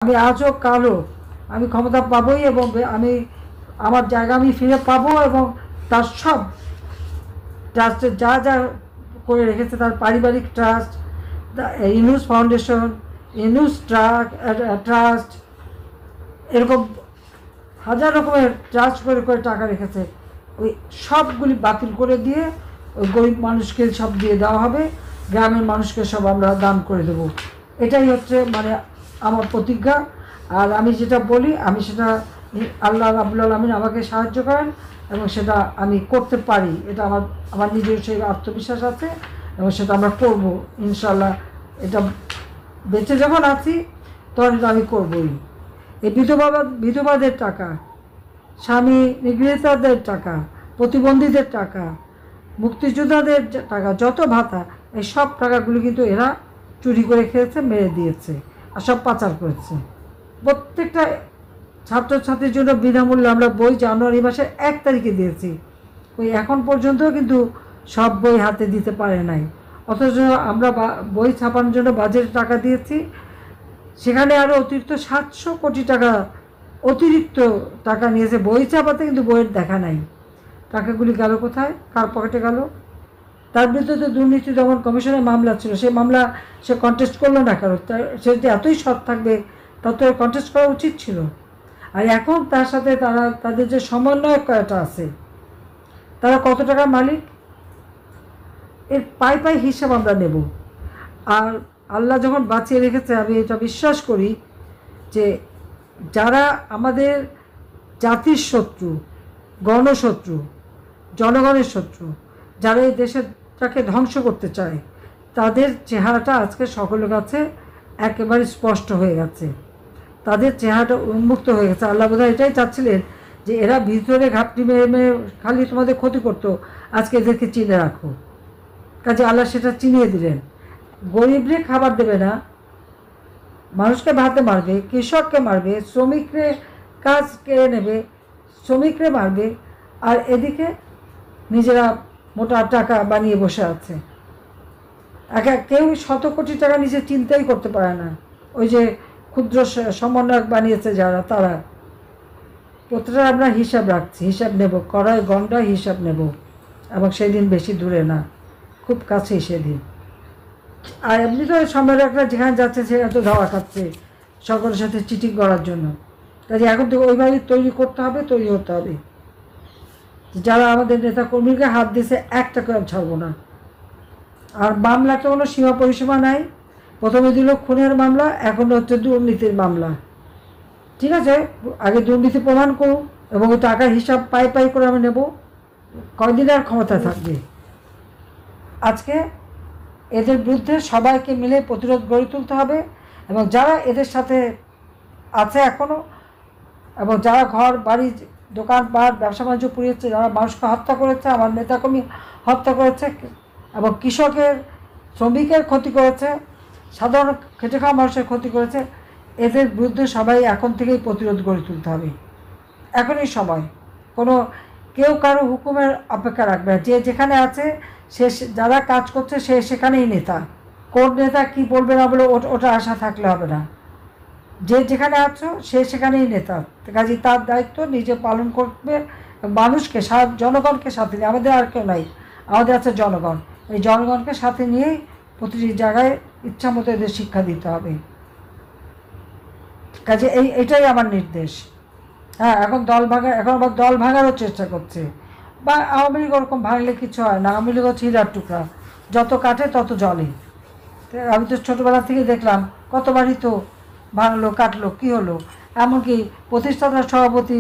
আমি আজও কালও আমি ক্ষমতা পাবোই এবং আমি আমার জায়গা আমি ফিরে পাবো এবং তার সব ট্রাস্টে যা যা করে রেখেছে, তার পারিবারিক trust, Yunus foundation, Yunus trust, এরকম হাজার রকমের ট্রাস্ট করে করে টাকা রেখেছে, ওই সবগুলি বাতিল করে দিয়ে ওই গরিব মানুষকে সব দিয়ে দেওয়া হবে, গ্রামের মানুষকে সব আমরা দান করে দেব। এটাই হচ্ছে মানে আমার প্রতিজ্ঞা। আর আমি যেটা বলি আমি সেটা আল্লাহ রাব্বুল আলামিন আমাকে সাহায্য করেন এবং সেটা আমি করতে পারি, এটা আমার আমার নিজের সেই আত্মবিশ্বাস আছে এবং সেটা আমরা করব ইনশাল্লাহ। এটা বেঁচে যখন আছি তখন এটা আমি করবই। এই বিধবাদের টাকা, স্বামী নিগৃহীতদের টাকা, প্রতিবন্ধীদের টাকা, মুক্তিযোদ্ধাদের টাকা, যত ভাতা, এই সব টাকাগুলো কিন্তু এরা চুরি করে খেয়েছে, মেরে দিয়েছে আর সব পাচার করেছে। প্রত্যেকটা ছাত্রছাত্রীর জন্য বিনামূল্যে আমরা বই জানুয়ারি মাসের 1 তারিখে দিয়েছি, ওই এখন পর্যন্ত কিন্তু সব বই হাতে দিতে পারে নাই। অথচ আমরা বই ছাপানোর জন্য বাজেটে টাকা দিয়েছি, সেখানে আরও অতিরিক্ত 700 কোটি টাকা অতিরিক্ত টাকা নিয়েছে বই ছাপাতে, কিন্তু বইয়ের দেখা নাই। টাকাগুলি গেল কোথায়, কার পকেটে গেল? তার বিরুদ্ধে তো দুর্নীতি দমন কমিশনের মামলা ছিল, সেই মামলা সে কন্টেস্ট করলো না, কারণ সে যদি এতই সৎ থাকবে তা তো কন্টেস্ট করা উচিত ছিল। আর এখন তার সাথে তাদের যে সমন্বয়কটা আছে, তারা কত টাকার মালিক, এর পাই পাই হিসাব আমরা নেব। আর আল্লাহ যখন বাঁচিয়ে রেখেছে, আমি এটা বিশ্বাস করি যে যারা আমাদের জাতির শত্রু, গণশত্রু, জনগণের শত্রু, যারা এই দেশটাকে ধ্বংস করতে চায়, তাদের চেহারাটা আজকে সকলের কাছে একেবারে স্পষ্ট হয়ে গেছে, তাদের চেহারাটা উন্মুক্ত হয়ে গেছে। আল্লাহ বোধহয় এটাই চাচ্ছিলেন যে এরা ভিতরে ঘাপটি মেরে মেরে খালি তোমাদের ক্ষতি করতো, আজকে এদেরকে চিনে রাখো। কাজে আল্লাহ সেটা চিনিয়ে দিলেন। গরিবরে খাবার দেবে না, মানুষকে ভাতে মারবে, কৃষককে মারবে, শ্রমিকরে কাজ কেড়ে নেবে, শ্রমিকরে মারবে, আর এদিকে নিজেরা মোটা টাকা বানিয়ে বসে আছে। কেউ 100 কোটি টাকা নিজে চিন্তাই করতে পারে না। ওই যে ক্ষুদ্র সমন্বয়ক বানিয়েছে যারা, তারা প্রতিটা আমরা হিসাব রাখছি, হিসাব নেব, কড়াই গন্ডায় হিসাব নেব, এবং সেই দিন বেশি দূরে না, খুব কাছেই সেদিন। আর এমনি তো সম্রাটরা যেখানে যাচ্ছে সে এত ধাওয়া খাচ্ছে সকলের সাথে চিটিং করার জন্য। কাজে এখন তো ওইভাবে তৈরি করতে হবে, তৈরি হতে হবে। যারা আমাদের নেতা কর্মীকে হাত দিয়েছে, একটা করে ছাড়বো না। আর মামলাটা কোনো সীমা পরিসীমা নাই। প্রথমে দিল খুনের মামলা, এখন হচ্ছে দুর্নীতির মামলা। ঠিক আছে, আগে দুর্নীতি প্রমাণ করুন এবং ওই টাকার হিসাব পাই পাই করে আমি নেব। কয়দিন আর ক্ষমতা থাকবে? আজকে এদের বিরুদ্ধে সবাইকে মিলে প্রতিরোধ গড়ে তুলতে হবে, এবং যারা এদের সাথে আছে এখনও, এবং যারা ঘর বাড়ি দোকানপাট ব্যবসা বাণিজ্য পুড়িয়েছে, যারা মানুষকে হত্যা করেছে, আমার নেতাকর্মী হত্যা করেছে, এবং কৃষকের শ্রমিকের ক্ষতি করেছে, সাধারণ খেটে খাওয়া মানুষের ক্ষতি করেছে, এদের বিরুদ্ধে সবাই এখন থেকেই প্রতিরোধ গড়ে তুলতে হবে। এখনই সময়। কোনো কেউ কারো হুকুমের অপেক্ষা রাখবে না। যে যেখানে আছে সে যারা কাজ করছে সে সেখানেই নেতা। কোন নেতা কি বলবে না বলে ওটা আশা থাকলে হবে না। যে যেখানে আছো সে সেখানেই নেতা। কাজে তার দায়িত্ব নিজে পালন করবে, মানুষকে জনগণকে সাথে নিয়ে, আমাদের আর কেউ নাই, আমাদের আছে জনগণ। এই জনগণকে সাথে নিয়েই প্রতিটি জায়গায় ইচ্ছা মতো এদের শিক্ষা দিতে হবে। কাজে এটাই আমার নির্দেশ। হ্যাঁ, এখন আবার দল ভাঙারও চেষ্টা করছে, বা আওয়ামী লীগ ওরকম ভাঙলে কিছু হয় না। আওয়ামী লীগ হচ্ছে হীরার টুকরা, যত কাটে তত জলে। আমি তো ছোটোবেলা থেকে দেখলাম কতবারই তো ভাঙলো কাটলো, কী হলো? এমনকি প্রতিষ্ঠাতা সভাপতি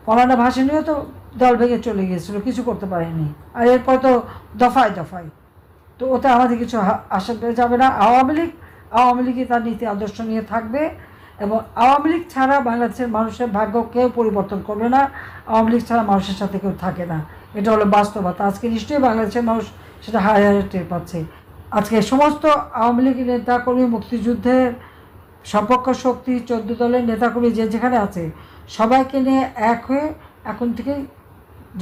মৌলানা ভাসানীও তো দল ভেঙে চলে গিয়েছিলো, কিছু করতে পারেনি। আর এরপর তো দফায় দফায়, তো ওতে আমাদের কিছু আশা পেয়ে যাবে না। আওয়ামী লীগই তার নীতি আদর্শ নিয়ে থাকবে, এবং আওয়ামী লীগ ছাড়া বাংলাদেশের মানুষের ভাগ্য কেউ পরিবর্তন করবে না। আওয়ামী লীগ ছাড়া মানুষের সাথে কেউ থাকে না, এটা হলো বাস্তবতা। আজকে নিশ্চয়ই বাংলাদেশের মানুষ সেটা হায় হায় টের পাচ্ছে। আজকে সমস্ত আওয়ামী লীগের নেতাকর্মী, মুক্তিযুদ্ধের সপক্ষ শক্তি, 14 দলের নেতাকর্মী যে যেখানে আছে, সবাইকে নিয়ে এক হয়ে এখন থেকেই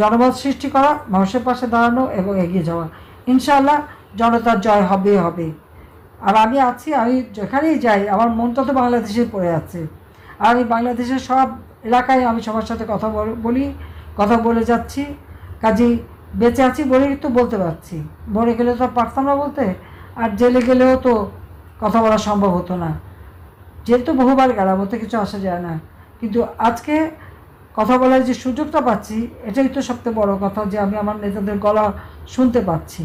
জনমত সৃষ্টি করা, মানুষের পাশে দাঁড়ানো এবং এগিয়ে যাওয়া। ইনশাআল্লাহ জনতার জয় হবে হবে। আর আমি আছি, আমি যেখানেই যাই আমার মনটা তো বাংলাদেশেই পড়ে আছে। আর আমি বাংলাদেশের সব এলাকায় আমি সবার সাথে কথা বলি, কথা বলে যাচ্ছি। কাজেই বেঁচে আছি বলেই তো বলতে পারছি, মরে গেলে তো পারতাম না বলতে। আর জেলে গেলেও তো কথা বলা সম্ভব হতো না। জেল তো বহুবার গেলাম, ওতে কিছু আসা যায় না। কিন্তু আজকে কথা বলার যে সুযোগটা পাচ্ছি, এটাই তো সবচেয়ে বড় কথা, যে আমি আমার নেতাদের গলা শুনতে পাচ্ছি।